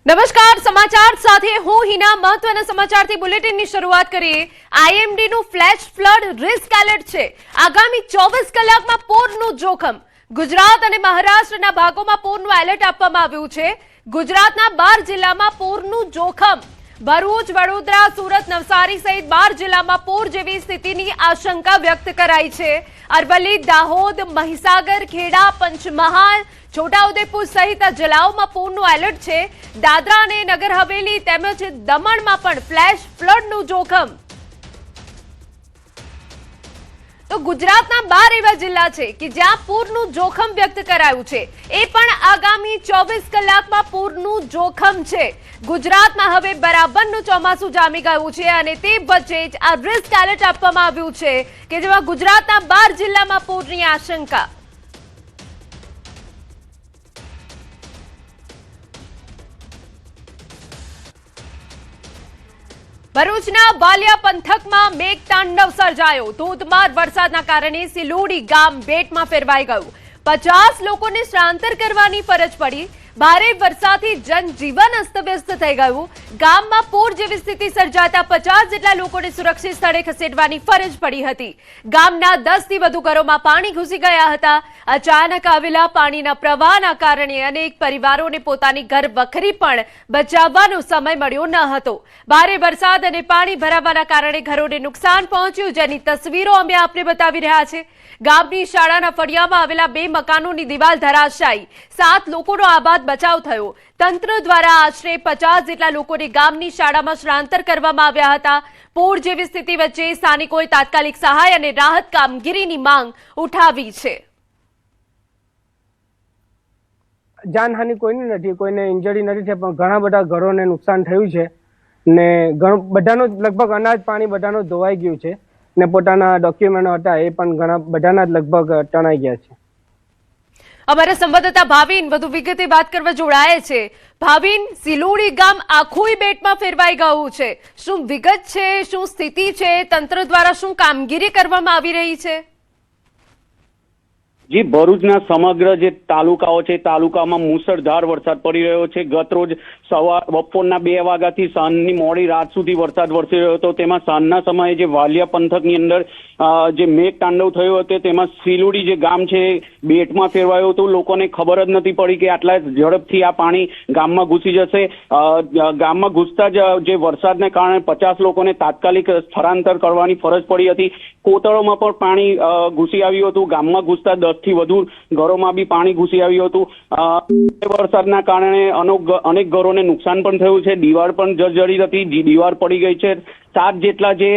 નમસ્કાર, સમાચાર સાથે હું હિના। મહત્વના સમાચારથી બુલેટિનની શરૂઆત કરીએ। આઈએમડી નું ફ્લેશ ફ્લડ રિસ્ક એલર્ટ છે। આગામી 24 કલાકમાં પૂરનું જોખમ। ગુજરાત અને મહારાષ્ટ્રના ભાગોમાં પૂરનું એલર્ટ આપવામાં આવ્યું છે। ગુજરાતના 12 જિલ્લામાં પૂરનું જોખમ। ભરૂચ, વડોદરા, સુરત, નવસારી સહિત 12 જિલ્લામાં પૂર જેવી સ્થિતિની આશંકા વ્યક્ત કરાઈ છે। અરવલ્લી, દાહોદ, મહીસાગર, ખેડા, પંચમહાલ, છોટાઉદેપુર સહિત જિલ્લાઓમાં પૂરનું એલર્ટ છે। દાદરા અને નગર હવેલી તેમજ દમણમાં પણ ફ્લેશ ફ્લડનું જોખમ। તો ગુજરાતના 12 એવા જિલ્લા છે કે જ્યાં પૂરનું જોખમ વ્યક્ત કરાયું છે, એ પણ આગામી 24 કલાકમાં પૂરનું જોખમ છે। ગુજરાતમાં હવે બરાબરનું ચોમાસું જામી ગયું છે અને તે વચ્ચે જ આ રિસ્ક એલર્ટ આપવામાં આવ્યું છે કે જેમાં ગુજરાતના 12 જિલ્લામાં પૂરની આશંકા। ભરૂચના વાલિયા પંથકમાં મેઘતાંડવ સર્જાયો। ધોધમાર વરસાદના કારણે સિલોડી ગામ બેટમાં ફેરવાઈ ગયું। 50 લોકોને સ્થળાંતર કરવાની ફરજ પડી। ભારે વરસાદથી જનજીવન અસ્તવ્યસ્ત થઈ ગયું। ગામમાં પૂર જેવી સ્થિતિ સર્જાતા 50 જેટલા લોકોને સુરક્ષિત સ્થળે ખસેડવાની ફરજ પડી હતી। ગામના 10 થી વધુ ઘરોમાં પાણી ઘૂસી ગયા હતા। અચાનક આવેલા પાણીના પ્રવાહના કારણે અનેક પરિવારોને પોતાની ઘર વખરી પણ બચાવવાનો સમય મળ્યો ન હતો। ભારે વરસાદ અને પાણી ભરાવાના કારણે ઘરોને નુકસાન પહોંચ્યું, જેની તસવીરો અમે આપને બતાવી રહ્યા છે। ગામની શાળાના ફળિયામાં આવેલા 2 મકાનોની દિવાલ ધરાશાયી, 7 લોકોનો આબાદ બચાવ થયો। તંત્ર દ્વારા આશરે 50 જેટલા લોકોને ગામની શાળામાં સ્થળાંતર કરવામાં આવ્યા હતા। પૂર જેવી સ્થિતિ વચ્ચે સ્થાનિકોએ તાત્કાલિક સહાય અને રાહત કામગીરીની માંગ ઉઠાવી છે। જાનહાનિ કોઈની નથી, કોઈને ઇન્જરી નથી થઈ, પણ ઘણા બધા ઘરોને નુકસાન થયું છે ને બધાનું લગભગ અનાજ પાણી બધાનું ધોવાઈ ગયું છે ને પોતાના ડોક્યુમેન્ટો હતા એ પણ ઘણા બધાના લગભગ તણાઈ ગયા છે। અમારા સંવાદદાતા ભાવિન વધુ વિગતે વાત કરવા જોડાય છે। ભાવિન, સિલોડી ગામ આખું બેટમાં ફેરવાઈ ગયું છે, શું વિગત છે, શું સ્થિતિ છે, તંત્ર દ્વારા શું કામગીરી કરવામાં આવી રહી છે? જી, ભરૂચના સમગ્ર જે તાલુકાઓ છે, તાલુકામાં મુસળધાર વરસાદ પડી રહ્યો છે। ગત રોજ બપોરના 2 વાગ્યાથી સાંજની મોડી રાત સુધી વરસાદ વરસી રહ્યો હતો। તેમાં સાંજના સમયે જે વાલિયા પંથકની અંદર જે મેઘ તાંડવ થયું હતું, તેમાં સિલોડી જે ગામ છે બેટમાં ફેરવાયું હતું। લોકોને ખબર જ નથી પડી કે આટલા ઝડપથી આ પાણી ગામમાં ઘૂસી જશે। ગામમાં ઘૂસતા જ જે વરસાદને કારણે 50 લોકોને તાત્કાલિક સ્થળાંતર કરવાની ફરજ પડી હતી। કોતળોમાં પણ પાણી ઘૂસી આવ્યું હતું। ગામમાં ઘૂસતા 10 થી વધુ ઘરોમાં બી પાણી ઘૂસી આવ્યું હતું। વરસાદના કારણે અનેક ઘરોને નુકસાન પણ થયું છે। દીવાલ પણ જર્જરિત હતી, દીવાલ પડી ગઈ છે। 7 જેટલા જે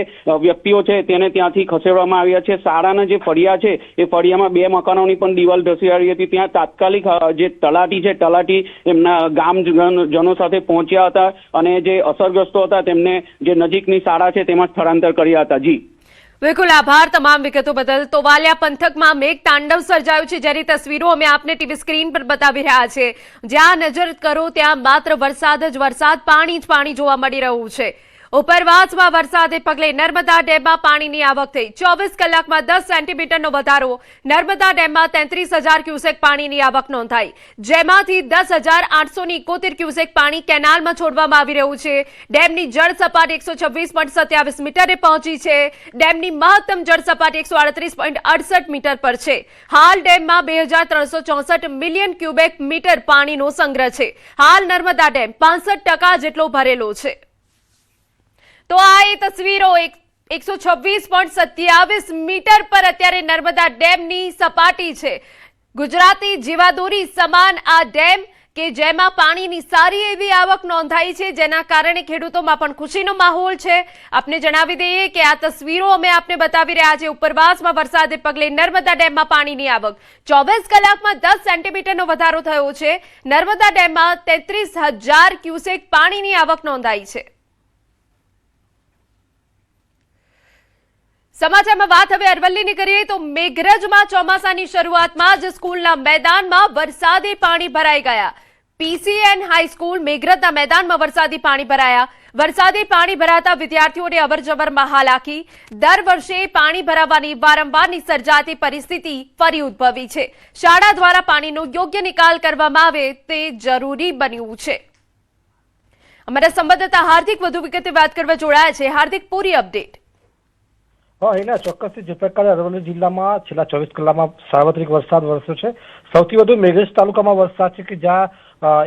વ્યક્તિઓ છે તેને ત્યાંથી ખસેડવામાં આવ્યા છે। શાળાના જે ફળિયા છે એ ફળિયામાં 2 મકાનોની પણ દીવાલ ધસી આવી હતી। ત્યાં તાત્કાલિક જે તલાટી છે, તલાટી એમના ગામજનો સાથે પહોંચ્યા હતા અને જે અસરગ્રસ્તો હતા તેમને જે નજીકની શાળા છે તેમાં સ્થળાંતર કર્યા હતા। જી બિલકુલ, આભાર તમામ વિગતો બદલ। તો વાલિયા પંથકમાં મેઘ તાંડવ સર્જાયું છે, જેની તસવીરો અમે આપને ટીવી સ્ક્રીન પર બતાવી રહ્યા છે। જ્યાં નજર કરો ત્યાં માત્ર વરસાદ જ વરસાદ, પાણી જ પાણી જોવા મળી રહ્યું છે। ઉપરવાસમાં વરસાદે પગલે નર્મદા ડેમમાં પાણીની આવક થઈ। 24 કલાકમાં 10 સેન્ટીમીટરનો વધારો। નર્મદા ડેમમાં 33,000 ક્યુસેક પાણીની આવક નોંધાઈ, જેમાંથી 10,871 ક્યુસેક પાણી કેનાલમાં છોડવામાં આવી રહ્યું છે। ડેમની જળ સપાટી 126.27 મીટરે પહોંચી છે। ડેમની મહત્તમ જળ સપાટી 138.68 મીટર પર છે। હાલ ડેમમાં 2,364 મિલિયન ક્યુબેક મીટર પાણીનો સંગ્રહ છે। હાલ નર્મદા ડેમ 65% જેટલો ભરેલો છે। તો આ એ તસવીરો 126.27 મીટર પર અત્યારે નર્મદા ડેમની સપાટી છે। ગુજરાતી જીવાદોરી સમાન આ ડેમ કે જેમાં પાણીની સારી એવી આવક નોંધાઈ છે, જેના કારણે ખેડૂતોમાં પણ ખુશીનો માહોલ છે। આપને જણાવી દઈએ કે આ તસવીરો અમે આપને બતાવી રહ્યા છે। ઉપરવાસમાં વરસાદે પગલે નર્મદા ડેમમાં પાણીની આવક 24 કલાકમાં 10 સેન્ટીમીટરનો વધારો થયો છે। નર્મદા ડેમમાં 33,000 ક્યુસેક પાણીની આવક નોંધાઈ છે। સમાચારમાં વાત હવે અરવલ્લીની કરીએ તો મેઘરજમાં ચોમાસાની શરૂઆતમાં જ સ્કૂલના મેદાનમાં વરસાદી પાણી ભરાઈ ગયા। પીસીએન હાઈસ્કૂલ મેઘરજના મેદાનમાં વરસાદી પાણી ભરાયા। વરસાદી પાણી ભરાતા વિદ્યાર્થીઓને અવરજવરમાં હાલાકી। દર વર્ષે પાણી ભરાવાની વારંવારની સર્જાતી પરિસ્થિતિ ફરી ઉદ્ભવી છે। શાળા દ્વારા પાણીનો યોગ્ય નિકાલ કરવામાં આવે તે જરૂરી બન્યું છે। અમારા સંવાદદાતા હાર્દિક વધુ વિગતે વાત કરવા જોડાયા છે. હાર્દિક, પૂરી અપડેટ. એના ચોક્કસથી જે પ્રકારે અરવલ્લી જિલ્લામાં છેલ્લા 24 કલાકમાં સાર્વત્રિક વરસાદ વરસ્યો છે. સૌથી વધુ મેઘરજ તાલુકામાં વરસાદ છે કે જ્યાં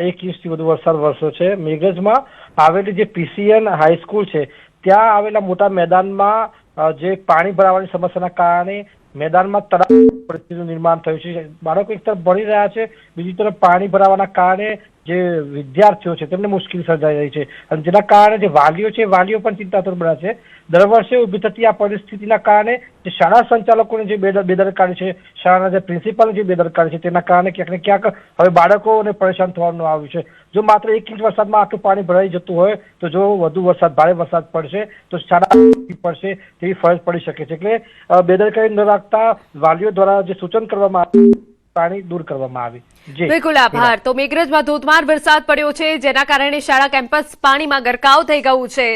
1 ઇંચથી વધુ વરસાદ વરસ્યો છે. મેઘરજમાં આવેલી જે પીસીએન હાઈસ્કૂલ છે ત્યાં આવેલા મોટા મેદાનમાં જે પાણી ભરાવાની સમસ્યાના કારણે મેદાનમાં તળાવ પરિસ્થિતિનું નિર્માણ થયું છે. બાળકો એક તરફ ભણી રહ્યા છે, બીજી તરફ પાણી ભરાવાના કારણે જે વિદ્યાર્થીઓ છે તેમને મુશ્કેલી સર્જાઈ રહી છે અને જેના કારણે જે વાલીઓ છે વાલીઓ પણ ચિંતાતુર બન્યા છે. દર વર્ષે ઉભી થતી આ પરિસ્થિતિના કારણે જે શાળા સંચાલકોની જે બેદરકારી છે, શાળાના જે પ્રિન્સિપાલની જે બેદરકારી છે તેના કારણે ક્યાંક ને ક્યાંક હવે બાળકોને પરેશાન થવાનું આવ્યું છે. જો માત્ર 1 ઇંચ વરસાદમાં આટલું પાણી ભરાઈ જતું હોય તો જો વધુ વરસાદ ભારે વરસાદ પડશે તો શાળા પડશે તેવી ફરજ પડી શકે છે. એટલે બેદરકારી ન રાખતા વાલીઓ દ્વારા જે સૂચન કરવામાં આવ્યું પાણી દૂર કરવામાં આવે. બિલકુલ આભાર. તો મેઘરજમાં ધોધમાર વરસાદ પડ્યો છે જેના કારણે શાળા કેમ્પસ પાણીમાં ગરકાવ થઈ ગયું છે.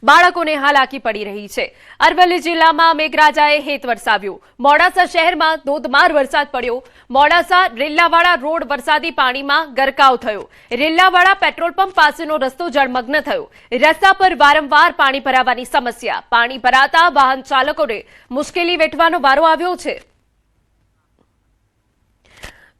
બાળકોને હાલાકી પડી રહી છે. અરવલ્લી જિલ્લામાં મેઘરાજાએ હેત વરસાવ્યું. મોડાસા શહેરમાં ધોધમાર વરસાદ પડ્યો. મોડાસા રેલ્લાવાડા રોડ વરસાદી પાણીમાં ગરકાવ થયો. રેલ્લાવાડા પેટ્રોલ પંપ પાસેનો રસ્તો જળમગ્ન થયો. રસ્તા પર વારંવાર પાણી ભરાવાની સમસ્યા. પાણી ભરાતા વાહન ચાલકોને મુશ્કેલી વેઠવાનો વારો આવ્યો છે.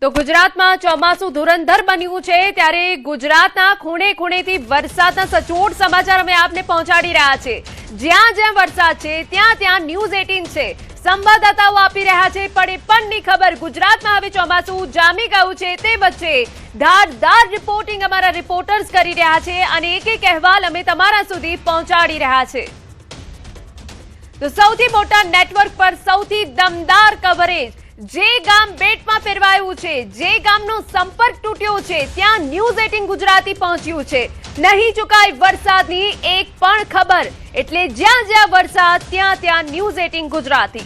તો ગુજરાતમાં ચોમાસું ધુરંધર બન્યું છે ત્યારે ગુજરાતના ખૂણે ખૂણેથી વરસાદના સચોટ સમાચાર અમે આપને પહોંચાડી રહ્યા છે. જ્યાં જ્યાં વરસાદ છે ત્યાં ત્યાં ન્યૂઝ 18 છે. સંવાદદાતાઓ આપી રહ્યા છે પડે ખબર. ગુજરાતમાં હવે ચોમાસું જામી ગયું છે તે વચ્ચે ધારદાર રિપોર્ટિંગ અમારા રિપોર્ટર્સ કરી રહ્યા છે અને એક એક અહેવાલ અમે તમારા સુધી પહોંચાડી રહ્યા છે. તો સૌથી મોટા નેટવર્ક પર સૌથી દમદાર કવરેજ. જે ગામ બેટમાં ફેરવાયું છે, જે ગામનો સંપર્ક તૂટ્યો છે ત્યાં ન્યૂઝ 18 ગુજરાતી પહોંચ્યું છે. નહીં ચુકાય વરસાદની એક પણ ખબર. એટલે જ્યાં જ્યાં વરસાદ ત્યાં ત્યાં ન્યૂઝ 18 ગુજરાતી.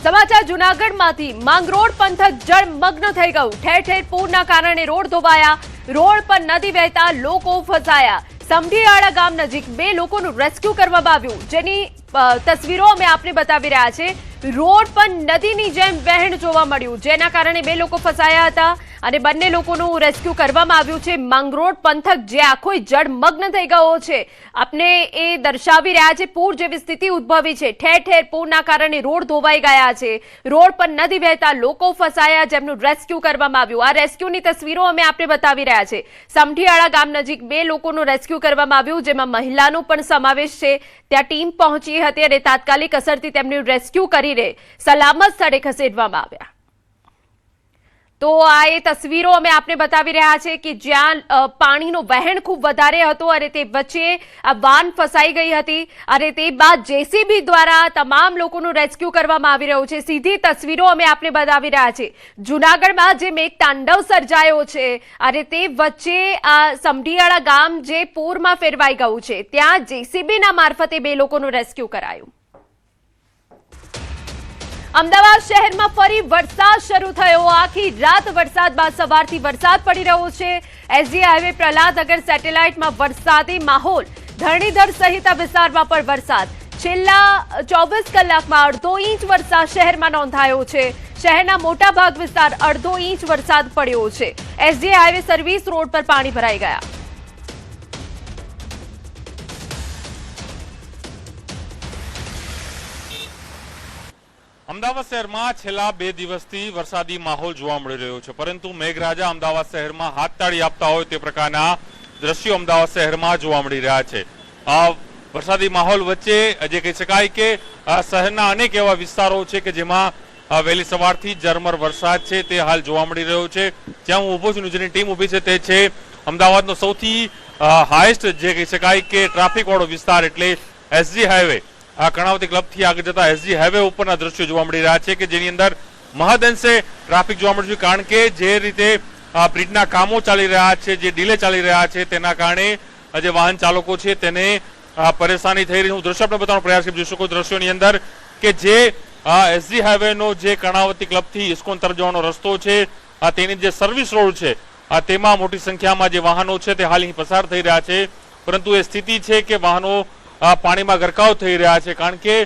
સમાચાર જૂનાગઢમાંથી. માંગરોળ પંથક જળમગ્ન થઈ ગયું. ઠેર ઠેર પૂરના કારણે રોડ ધોવાયા. રોડ પર નદી વહેતા લોકો ફસાયા. સમઢીયાળા ગામ નજીક 2 લોકોનું રેસ્ક્યુ કરવામાં આવ્યું જેની તસવીરો અમે આપને બતાવી રહ્યા છે. રોડ પર નદીની જેમ વહેણ જોવા મળ્યું જેના કારણે 2 લોકો ફસાયા હતા અને બંને લોકોનું રેસ્ક્યુ કરવામાં આવ્યું છે. માંગરોળ પંથક જે આખો જળમગ્ન થઈ ગયો છે આપને એ દર્શાવી રહ્યા છે. પૂર જેવી સ્થિતિ ઉદ્ભવી છે. ઠેર ઠેર પૂરના કારણે રોડ ધોવાઈ ગયા છે. રોડ પર નદી વહેતા લોકો ફસાયા જેમનું રેસ્ક્યુ કરવામાં આવ્યું. આ રેસ્ક્યુની તસવીરો અમે આપને બતાવી રહ્યા છે. સમઢીયાળા ગામ નજીક 2 લોકોનું રેસ્ક્યુ કરવામાં આવ્યું જેમાં મહિલાનો પણ સમાવેશ છે. ત્યાં ટીમ પહોંચી હતી અને તાત્કાલિક અસરથી તેમનું રેસ્ક્યુ કરીને સલામત સ્થળે ખસેડવામાં આવ્યા. તો આ એ તસવીરો અમે આપને બતાવી રહ્યા છે કે જ્યાં પાણીનો વહેણ ખૂબ વધારે હતો અને તે વચ્ચે આ વાન ફસાઈ ગઈ હતી અને તે બાદ જેસીબી દ્વારા તમામ લોકોનું રેસ્ક્યુ કરવામાં આવી રહ્યું છે. સીધી તસવીરો અમે આપને બતાવી રહ્યા છે. જૂનાગઢમાં જે મેઘતાંડવ સર્જાયો છે અને તે વચ્ચે આ સમઢીયાળા ગામ જે પૂરમાં ફેરવાઈ ગયું છે ત્યાં જેસીબીના મારફતે 2 લોકોનું રેસ્ક્યુ કરાયું. અમદાવાદ શહેરમાં ફરી વરસાદ શરૂ થયો. આખી રાત વરસાદ બાદ સવારથી વરસાદ પડી રહ્યો છે. એસજી હાઈવે પ્રહલાદનગર સેટેલાઇટમાં વરસાદી માહોલ. ધરણીધર સહિત વિસ્તારમાં પણ વરસાદ. છેલ્લા 24 કલાકમાં 1.5 ઇંચ વરસાદ શહેરમાં નોંધાયો છે. શહેરના મોટા ભાગ વિસ્તાર 1.5 ઇંચ વરસાદ પડ્યો છે. એસજી હાઈવે સર્વિસ રોડ પર પાણી ભરાઈ ગયા. અમદાવાદ શહેરમાં છેલ્લા 2 દિવસથી વરસાદી માહોલ જોવા મળી રહ્યો છે પરંતુ મેઘરાજા અમદાવાદ શહેરમાં હાથતાળી આપતા હોય તે પ્રકારના દ્રશ્યો અમદાવાદ શહેરમાં જોવા મળી રહ્યા છે. વરસાદી માહોલ વચ્ચે જે કહી શકાય કે શહેરના અનેક એવા વિસ્તારો છે કે જેમાં વહેલી સવારથી ઝરમર વરસાદ છે તે હાલ જોવા મળી રહ્યો છે. જ્યાં હું ઊભો છું, જેની ટીમ ઊભી છે તે છે અમદાવાદનો સૌથી હાઈએસ્ટ જે કહી શકાય કે ટ્રાફિક વાળો વિસ્તાર એટલે એસજી હાઈવે. આ કર્ણાવતી ક્લબથી આગળ જતા એસજી હાઈવે ઉપરના દ્રશ્યો જોવા મળી રહ્યા છે કે જેની અંદર મહદઅંશે ટ્રાફિક જોવા મળ્યું છે કારણ કે જે રીતે બ્રિજના કામો ચાલી રહ્યા છે, જે ડીલે ચાલી રહ્યા છે તેના કારણે જે વાહન ચાલકો છે તેને પરેશાની થઈ રહી. હું દ્રશ્ય આપણે બતાવવાનો પ્રયાસ કરી જોઈ શકો દ્રશ્યોની અંદર કે જે એસજી હાઈવેનો જે કર્ણાવતી ક્લબથી ઇસ્કોન તરફ જવાનો રસ્તો છે તેની જે સર્વિસ રોડ છે તેમાં મોટી સંખ્યામાં જે વાહનો છે તે હાલ અહીં પસાર થઈ રહ્યા છે પરંતુ એ સ્થિતિ છે કે વાહનો પાણીમાં ગરકાવ થઈ રહ્યા છે કારણ કે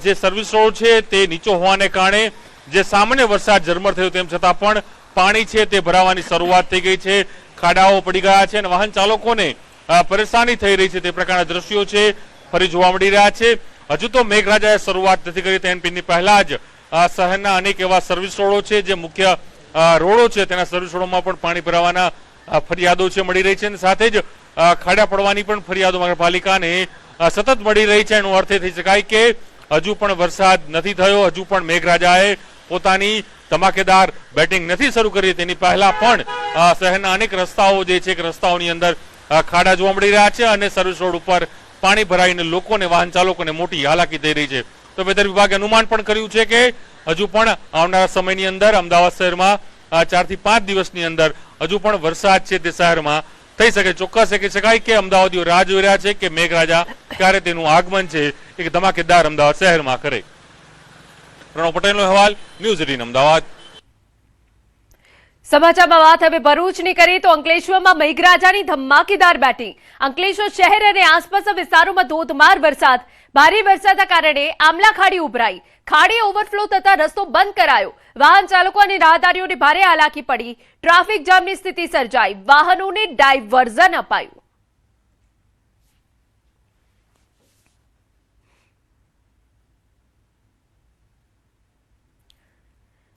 જે સર્વિસ રોડ છે તે નીચો હોવાને કારણે જે સામાન્ય વરસાદ ઝરમર થયો તેમ છતાં પણ પાણી છે તે ભરાવાની શરૂઆત થઈ ગઈ છે, ખાડાઓ પડી ગયા છે અને વાહન ચાલકોને પરેશાની થઈ રહી છે તે પ્રકારના દ્રશ્યો છે ફરી જોવા મળી રહ્યા છે. હજુ તો મેઘરાજાએ શરૂઆત નથી કરી, તેની પહેલા જ શહેરના અનેક એવા સર્વિસ રોડો છે, જે મુખ્ય રોડો છે તેના સર્વિસ રોડોમાં પણ પાણી ભરાવાના ફરિયાદો છે મળી રહી છે અને સાથે જ ખાડા પડવાની પણ ફરિયાદો નગરપાલિકાને સતત મળી રહી છે. એનો અર્થ એ થઈ શકાય કે હજુ પણ વરસાદ નથી થયો, હજુ પણ મેઘરાજાએ પોતાની ધમાકેદાર બેટિંગ નથી શરૂ કરી. તેની પહેલા પણ શહેરના અનેક રસ્તાઓ જે છે રસ્તાઓની અંદર ખાડા જોવા મળી રહ્યા છે અને સર્વિસ રોડ ઉપર પાણી ભરાઈને લોકોને, વાહન ચાલકોને મોટી હાલાકી થઈ રહી છે. તો વેધર વિભાગે અનુમાન પણ કર્યું છે કે હજુ પણ આવનારા સમયની અંદર અમદાવાદ શહેરમાં 4 થી 5 દિવસની અંદર હજુ પણ વરસાદ છે તે શહેરમાં થઈ શકે. ચોક્કસ કહી શકાય કે અમદાવાદીઓ રાહ જોઈ રહ્યા છે કે મેઘરાજા ક્યારે તેનું આગમન છે એક ધમાકેદાર અમદાવાદ શહેરમાં કરે. પ્રણવ પટેલનો અહેવાલ, ન્યૂઝ 18 અમદાવાદ. સમાચારમાં વાત હવે ભરૂચની કરીએ તો અંકલેશ્વરમાં મેઘરાજાની ધમાકેદાર બેટિંગ. અંકલેશ્વર શહેર અને આસપાસના વિસ્તારોમાં ધોધમાર વરસાદ. ભારે વરસાદના કારણે આમલા ખાડી ઉભરાઈ, ખાડી ઓવરફ્લો થતા રસ્તો બંધ કરાયો. વાહન ચાલકો અને રાહદારીઓને ભારે હાલાકી પડી. ટ્રાફિક જામની સ્થિતિ સર્જાઈ, વાહનોને ડાયવર્ઝન અપાયું.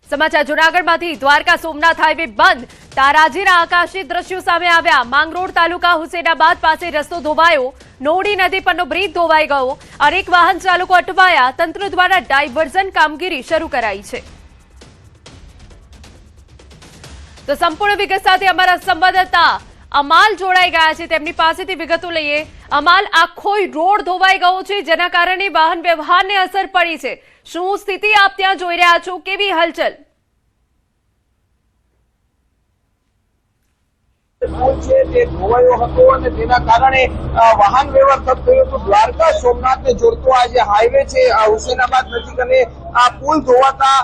સમાચાર જૂનાગઢમાંથી. દ્વારકા સોમનાથ હાઈવે બંધ, તારાજીના આકાશી દ્રશ્યો સામે આવ્યા. માંગરોળ તાલુકા હુસેનાબાદ પાસે રસ્તો ધોવાયો, નોડી નદી પરનો બ્રિજ ધોવાઈ ગયો, અનેક વાહન ચાલકો અટવાયા. તંત્ર દ્વારા ડાયવર્ઝન કામગીરી શરૂ કરાઈ છે. તો સંપૂર્ણ વિગત સાથે અમારા સંવાદદાતા અમાલ જોડાઈ ગયા છે, તેમની પાસેથી વિગતો લઈએ. અમાલ, આખો રોડ ધોવાઈ ગયો છે, જેના કારણે વાહન વ્યવહારને અસર પડી છે. શું સ્થિતિ આપ ત્યાં જોઈ રહ્યા છો? કેવી હલચલ? છે તે ધોવાયો હતો અને તેના કારણે વાહન વ્યવહાર ઠપ થયો હતો. દ્વારકા સોમનાથને જોડતો આ જે હાઈવે છે હુસેનાબાદ નજીક, અને આ પુલ ધોવાતા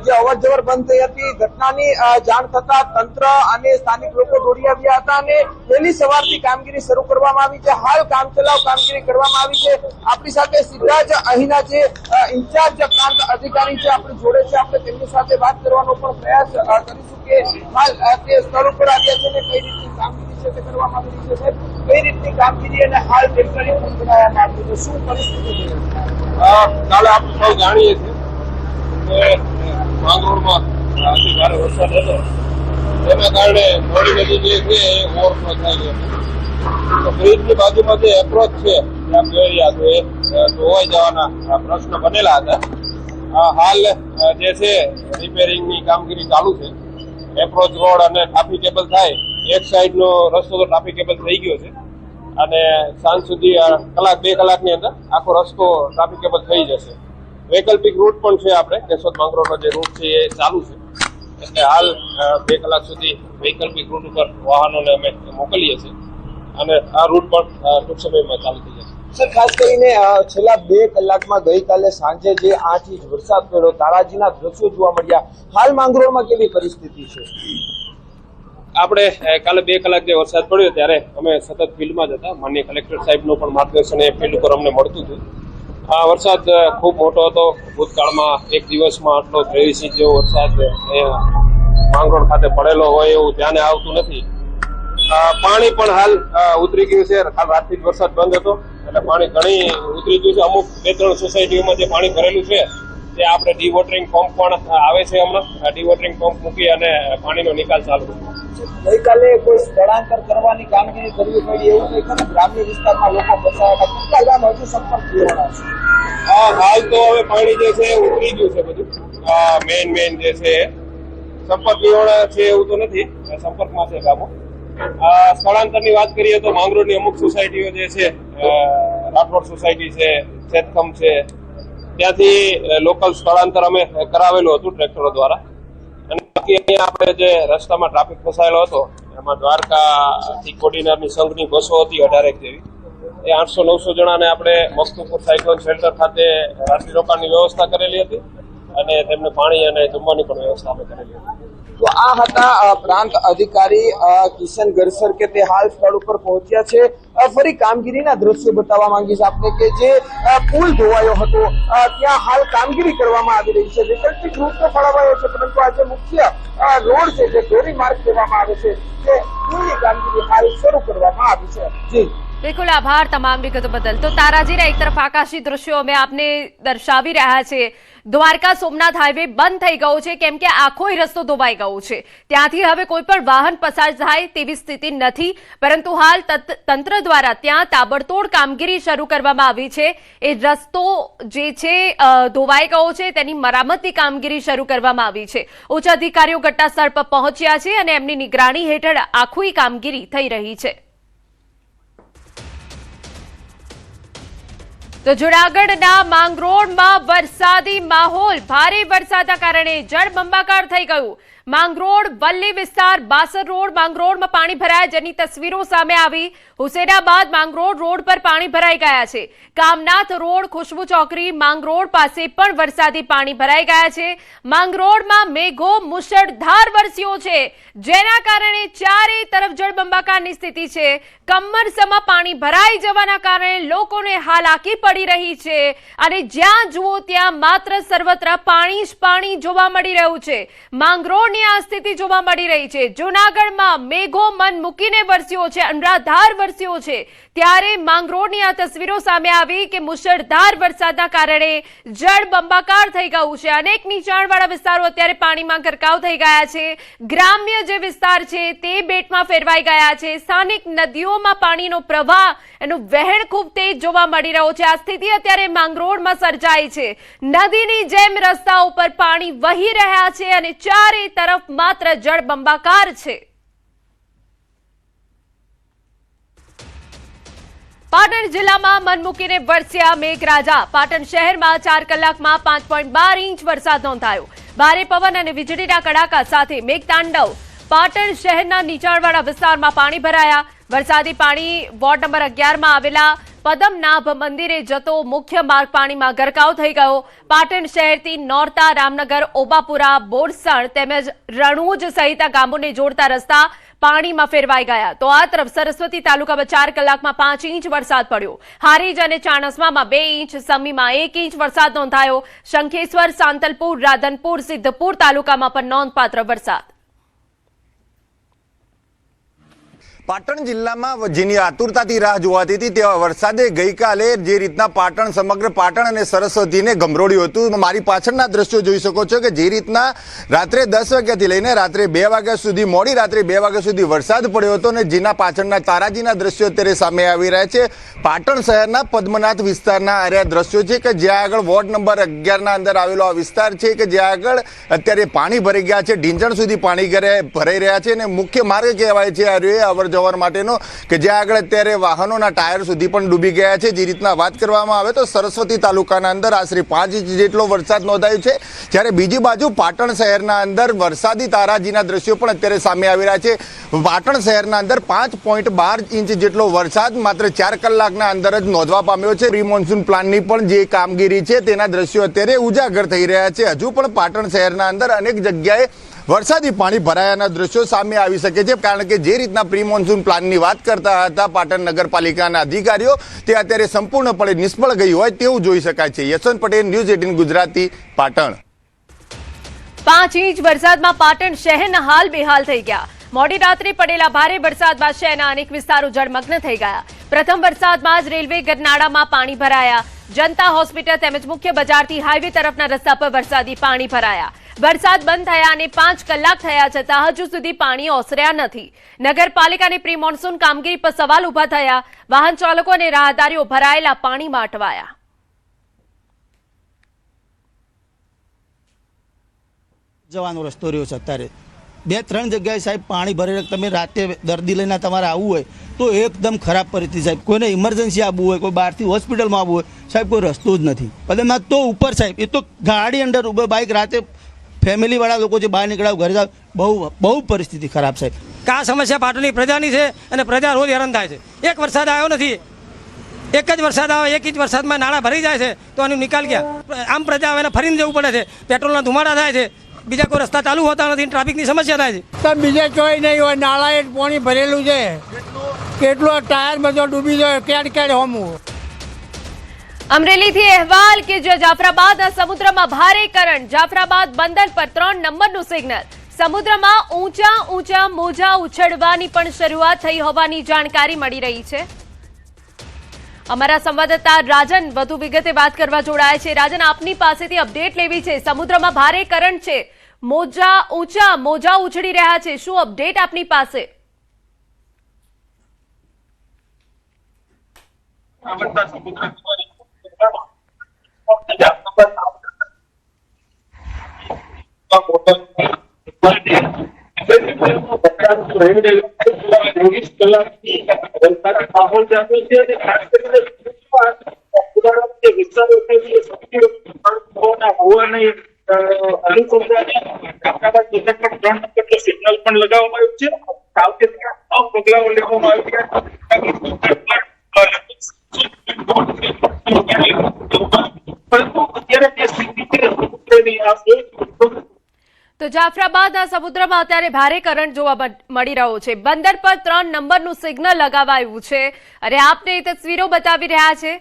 જે અવર જવર બંધ થઈ હતી. ઘટનાની જાણ થતા તંત્ર અને સ્થાનિક લોકો દોડી આવ્યા હતા અને વહેલી સવારથી કામગીરી શરૂ કરવામાં આવી છે. હાલ કામચલાઉ કામગીરી કરવામાં આવી છે. આપણી સાથે સીધા જ અહીંના જે ઇન્ચાર્જ પ્રાંત અધિકારી છે આપણી જોડે છે, આપણે તેમની સાથે વાત કરવાનો પણ પ્રયાસ કરીશું કે હાલ તે સ્થળ ઉપર આવ્યા છે ને કઈ રીતની કામગીરી છે તે કરવામાં આવી રહી છે. કઈ રીતની કામગીરી અને હાલ ટેમ્પરરી પુલ બનાવવામાં આવ્યું છે, શું પરિસ્થિતિ છે? કાલે આપણે સૌ જાણીએ છીએ કે માંગરોળમાં અતિ ભારે વરસાદ હતો, તેના કારણે મોડી નદી જે છે એ ઓવરફ્લો થઈ ગયો. તો બ્રિજની બાજુમાં જે એપ્રોચ છે ત્યાં એરિયા તો એ ધોવાઈ જવાના પ્રશ્ન બનેલા હતા. હાલ જે છે રિપેરિંગની કામગીરી ચાલુ છે. એપ્રોચ રોડ અને ટ્રાફિકેબલ થાય, એક સાઈડનો રસ્તો તો ટ્રાફિકેબલ થઈ ગયો છે અને સાંજ સુધી કલાક 2 કલાકની અંદર આખો રસ્તો ટ્રાફિકેબલ થઈ જશે. વૈકલ્પિક રૂટ પણ છે, આપણે કેશોદ માંગરોળનો જે રૂટ છે એ ચાલુ છે, એટલે હાલ 2 કલાક સુધી વૈકલ્પિક રૂટ ઉપર વાહનોને અમે મોકલીએ છીએ અને આ રૂટ પણ ટૂંક સમયમાં ચાલુ થઈ જશે. સર, ખાસ કરીને છેલ્લા 2 કલાકમાં ગઈકાલે સાંજે જે 8 ઇંચ વરસાદ પડ્યો, તારાજીના દ્રશ્યો જોવા મળ્યા. હાલ માંગરોળમાં કેવી પરિસ્થિતિ છે? આપણે કાલે 2 કલાક જે વરસાદ પડ્યો ત્યારે અમે સતત ફિલ્ડમાં જ હતા. માનનીય કલેક્ટર સાહેબનું પણ માર્ગદર્શન એ ફિલ્ડ ઉપર અમને મળતું હતું. આ વરસાદ ખૂબ મોટો હતો. ભૂતકાળમાં એક દિવસમાં આટલો 23 ઇંચ જેવો વરસાદ માંગરોળ ખાતે પડેલો હોય એવું ધ્યાને આવતું નથી. પાણી પણ હાલ ઉતરી ગયું છે. હાલ રાતથી જ વરસાદ બંધ હતો એટલે પાણી ઘણી ઉતરી ગયું છે. અમુક 2-3 સોસાયટીઓમાં જે પાણી ભરેલું છે તે આપણે ડીવોટરિંગ પંપ પણ આવે છે. હમણાં ડીવોટરિંગ પંપ મૂકી અને પાણીનો નિકાલ ચાલુ છે. ગઈકાલે કોઈ સ્થળાંતર કરવાની કામગીરી કરવી પડી એવું કંઈ ખરું? ગ્રામ્ય વિસ્તારમાં લોકો ફસાયા હતા, કેટલા ગામ હજુ સંપર્ક થવાના છે? હાલ તો હવે પાણી જે છે ઉતરી ગયું છે બધું. મેઇન જે છે સંપર્ક વિહોણા છે એવું તો નથી, સંપર્કમાં છે ગામો. સ્થળાંતરની વાત કરીએ તો માંગરોળની અમુક સોસાયટીઓ જે છે, રાઠોડ સોસાયટી છે, સેતખમ છે, ત્યાંથી લોકલ સ્થળાંતર અમે કરાવેલું હતું ટ્રેક્ટરો દ્વારા. અને બાકી અહીંયા આપણે જે રસ્તામાં ટ્રાફિક ફસાયેલો હતો એમાં દ્વારકાથી કોડીનારની સંઘની બસો હતી 18 જેવી, એ 800-900 જણાને આપણે મસ્તુપુર સાયક્લોન શેલ્ટર ખાતે રાત્રિ રોકાણની વ્યવસ્થા કરેલી હતી અને તેમને પાણી અને જમવાની પણ વ્યવસ્થા અમે કરેલી હતી. તો આ હતા પ્રાંત અધિકારી કિશન ગરસર કે તે હાલ સ્થળ ઉપર પહોંચ્યા છે. ફરી કામગીરીના દ્રશ્યો બતાવવા માંગીશ આપને કે જે પુલ ધોવાયો હતો ત્યાં હાલ કામગીરી કરવામાં આવી રહી છે. વૈકલ્પિક રૂટ તો ફાળવાયો છે, પરંતુ આ જે મુખ્ય રોડ છે જે ધોરીમાર્ગ કહેવામાં આવે છે તે પુલની કામગીરી હાલ શરૂ કરવામાં આવી છે. જી બિલકુલ આભાર તમામ વિગતો બદલ. તો તારાજીના એક તરફ આકાશી દ્રશ્યો અમે આપને દર્શાવી રહ્યા છે. દ્વારકા સોમનાથ હાઈવે બંધ થઈ ગયો છે કેમ કે આખો રસ્તો ધોવાઈ ગયો છે. ત્યાંથી હવે કોઈ પણ વાહન પસાર થાય તેવી સ્થિતિ નથી, પરંતુ હાલ તંત્ર દ્વારા ત્યાં તાબડતોડ કામગીરી શરૂ કરવામાં આવી છે. એ રસ્તો જે છે ધોવાઈ ગયો છે તેની મરામતની કામગીરી શરૂ કરવામાં આવી છે. ઉચ્ચ અધિકારીઓ ઘટના સ્થળ પર પહોંચ્યા છે અને એમની નિગરાણી હેઠળ આખી કામગીરી થઈ રહી છે. તો જૂનાગઢના માંગરોળમાં વરસાદી માહોલ. ભારે વરસાદના કારણે જળબંબાકાર થઈ ગયું. માંગરોળ વલ્લી વિસ્તાર બાસર રોડ માંગરોળમાં પાણી ભરાયા જેની તસવીરો સામે આવી. હુસેનાબાદ માંગરોળ રોડ પર પાણી ભરાઈ ગયા છે. કામનાથ રોડ ખુશ્બુ ચોકડી માંગરોળ પાસે પણ વરસાદી પાણી ભરાઈ ગયા છે. માંગરોળમાં મેઘો મુશળધાર વરસ્યો છે જેના કારણે ચારે તરફ જળબંબાકારની સ્થિતિ છે. કમરસમાં પાણી ભરાઈ જવાના કારણે લોકોને હાલાકી પડી રહી છે અને જ્યાં જુઓ ત્યાં માત્ર સર્વત્ર પાણી જ પાણી જોવા મળી રહ્યું છે. માંગરોળની આ સ્થિતિ જોવા મળી રહી છે. જૂનાગઢમાં મેઘો મન મૂકીને વરસ્યો છે, અનરાધાર વરસ્યો છે, ત્યારે માંગરોળની આ તસવીરો સામે આવી કે મુશળધાર વરસાદના કારણે જળબંબાકાર થઈ ગયું છે. અનેક નીચાણવાળા વિસ્તારો અત્યારે પાણીમાં ગરકાવ થઈ ગયા છે. ગ્રામ્ય જે વિસ્તાર છે તે બેટમાં ફેરવાઈ ગયા છે. સ્થાનિક નદીઓમાં પાણીનો પ્રવાહ એનું વહેણ ખૂબ તેજ જોવા મળી રહ્યો છે. આ સ્થિતિ અત્યારે માંગરોળમાં સર્જાઈ છે. નદીની જેમ રસ્તા ઉપર પાણી વહી રહ્યા છે અને ચારે તરફ માત્ર જળબંબાકાર છે. પાટણ જિલ્લામાં મન મૂકીને વરસ્યા મેઘરાજા. પાટણ શહેરમાં 4 કલાકમાં 5.12 ઇંચ વરસાદ નોંધાયો. ભારે પવન અને વીજળીના કડાકા સાથે મેઘતાંડવ. પાટણ શહેરના નીચાણવાળા વિસ્તારમાં પાણી ભરાયા. વરસાદી પાણી વોર્ડ નંબર 11માં આવેલા પદમનાભ મંદિરે જતો મુખ્ય માર્ગ પાણીમાં ગરકાવ થઈ ગયો. પાટણ શહેરથી નોરતા, રામનગર, ઓબાપુરા, બોરસણ તેમજ રણુજ સહિત ગામોને જોડતા રસ્તા પાણીમાં ફેરવાઈ ગયા. તો આ તરફ સરસ્વતી તાલુકામાં 4 કલાકમાં 5 ઇંચ વરસાદ પડ્યો. હારીજ અને ચાણસ્મામાં 2 ઇંચ, સમીમાં 1 ઇંચ વરસાદ નોંધાયો. શંખેશ્વર, સાંતલપુર, રાધનપુર, સિદ્ધપુર તાલુકામાં પણ નોંધપાત્ર વરસાદ. પાટણ જિલ્લામાં જેની આતુરતાથી રાહ જોવાતી હતી તેવા વરસાદે ગઈકાલે જે રીતના પાટણ, સમગ્ર પાટણ અને સરસ્વતીને ગમરોડ્યું હતું. મારી પાછળના દ્રશ્યો જોઈ શકો છો કે જે રીતના રાત્રે 10 વાગ્યાથી લઈને રાત્રે 2 વાગ્યા સુધી, મોડી રાત્રે 2 વાગ્યા સુધી વરસાદ પડ્યો હતો અને જેના પાછળના તારાજીના દ્રશ્યો અત્યારે સામે આવી રહ્યા છે. પાટણ શહેરના પદ્મનાથ વિસ્તારના આ દ્રશ્યો છે કે જ્યાં આગળ વોર્ડ નંબર 11ના અંદર આવેલો આ વિસ્તાર છે કે જ્યાં આગળ અત્યારે પાણી ભરાઈ ગયા છે. ઢીંચણ સુધી પાણી ભરાઈ રહ્યા છે અને મુખ્ય માર્ગ કહેવાય છે આ જવર માટેનો કે જ્યાં આગળ અત્યારે વાહનોના ટાયર સુધી પણ ડૂબી ગયા છે. જે રીતના વાત કરવામાં આવે તો સરસ્વતી તાલુકાના અંદર આશરે 5 ઇંચ જેટલો વરસાદ નોંધાયો છે, જ્યારે બીજી બાજુ પાટણ શહેરના અંદર વરસાદી તારાજીના દ્રશ્યો પણ અત્યારે સામે આવી રહ્યા છે. પાટણ શહેરના અંદર 5.12 ઇંચ જેટલો વરસાદ માત્ર 4 કલાકના અંદર જ નોંધવા પામ્યો છે. પ્રી મોન્સૂન પ્લાનની પણ જે કામગીરી છે તેના દ્રશ્યો અત્યારે ઉજાગર થઈ રહ્યા છે. હજુ પણ પાટણ શહેરના અંદર અનેક જગ્યાએ વરસાદી પાણી ભરાયાના દ્રશ્યો સામે આવી શકે છે, કારણ કે જે રીતના પ્રી મોન્સૂન પ્લાનની વાત કરતા હતા પાટણ નગરપાલિકાના અધિકારીઓ તે અત્યારે સંપૂર્ણપણે નિષ્ફળ ગઈ હોય તેવું જોઈ શકાય છે. યશવંત પટેલ, ન્યૂઝ 18 ગુજરાતી, પાટણ. 5 ઇંચ વરસાદમાં પાટણ શહેરના હાલ બેહાલ થઈ ગયા. મોડી રાત્રે પડેલા ભારે વરસાદમાં શહેરના અનેક વિસ્તારો જળમગ્ન થઈ ગયા. પ્રથમ વરસાદમાં જ રેલવે ગરનાળામાં પાણી ભરાયા. જનતા હોસ્પિટલ તેમજ મુખ્ય બજારથી હાઈવે તરફના રસ્તા પર વરસાદી પાણી ભરાયા. વરસાદ બંધ થયા અને 5 કલાક થયા છતાં હજુ સુધી પાણી ઓસર્યા નથી. નગરપાલિકાની પ્રી મોન્સૂન કામગીરી પર સવાલ ઉભા થયા. વાહન ચાલકો અને રાહદારીઓ ભરાયેલા પાણીમાં અટવાયા. જવાનો રસ્તો રહ્યો છે અત્યારે 2-3 જગ્યાએ સાહેબ પાણી ભરેલું. તમે રાતે દર્દી લઈને તમારે આવવું હોય તો એકદમ ખરાબ પરિસ્થિતિ સાહેબ. કોઈને ઇમરજન્સી આવવું હોય, કોઈ બહારથી હોસ્પિટલમાં આવવું હોય સાહેબ, કોઈ રસ્તો જ નથી. પદમનાથ તો ઉપર સાહેબ, એ તો ગાડી અંદર ઉભે બાઇક રાતે ફેમિલીવાળા લોકો જે બહાર નીકળ્યા ઘરે જાવ, બહુ પરિસ્થિતિ ખરાબ સાહેબ. આ સમસ્યા પાટણની પ્રજાની છે અને પ્રજા રોજ હેરાન થાય છે. એક વરસાદ આવ્યો નથી, એક જ વરસાદ આવે, 1 ઇંચ વરસાદમાં નાણાં ભરી જાય છે તો આનો નિકાલ ક્યાં? આમ પ્રજા હવે ફરીને જવું પડે છે. પેટ્રોલના ધુમાડા થાય છે, બીજા કોઈ રસ્તા ચાલુ હોતા નથી, ટ્રાફિકની સમસ્યા થાય છે. બીજે ચોઈ નહીં હોય, નાળાએ પાણી ભરેલું છે, કેટલો ટાયર બધો ડૂબી જાય, કેડ હોમું. અમરેલીથી અહેવાલ કે જે જાફરાબાદના સમુદ્રમાં ભારે કરંટ, જાફરાબાદ બંદર પર 3 નંબરનું સિગ્નલ, સમુદ્રમાં ઊંચા મોજા ઉછળવાની પણ શરૂઆત થઈ હોવાની જાણકારી મળી રહી છે. અમારા સંવાદદાતા રાજન વધુ વિગતે વાત કરવા જોડાય છે. રાજન, આપની પાસેથી અપડેટ લેવી છે. સમુદ્રમાં ભારે કરંટ છે, મોજા ઉછળી રહ્યા છે, શું અપડેટ આપની પાસે? સિગ્નલ પણ લગાવવામાં આવ્યું છે, સાવચેતીના પગલાઓ લેવામાં આવ્યા. તો જાફરાબાદના સમુદ્રમાં અત્યારે ભારે કરંટ જોવા મળી રહ્યો છે. બંદર પર 3 નંબરનું સિગ્નલ લગાવાયું છે અને આપને એ તસવીરો બતાવી રહ્યા છે.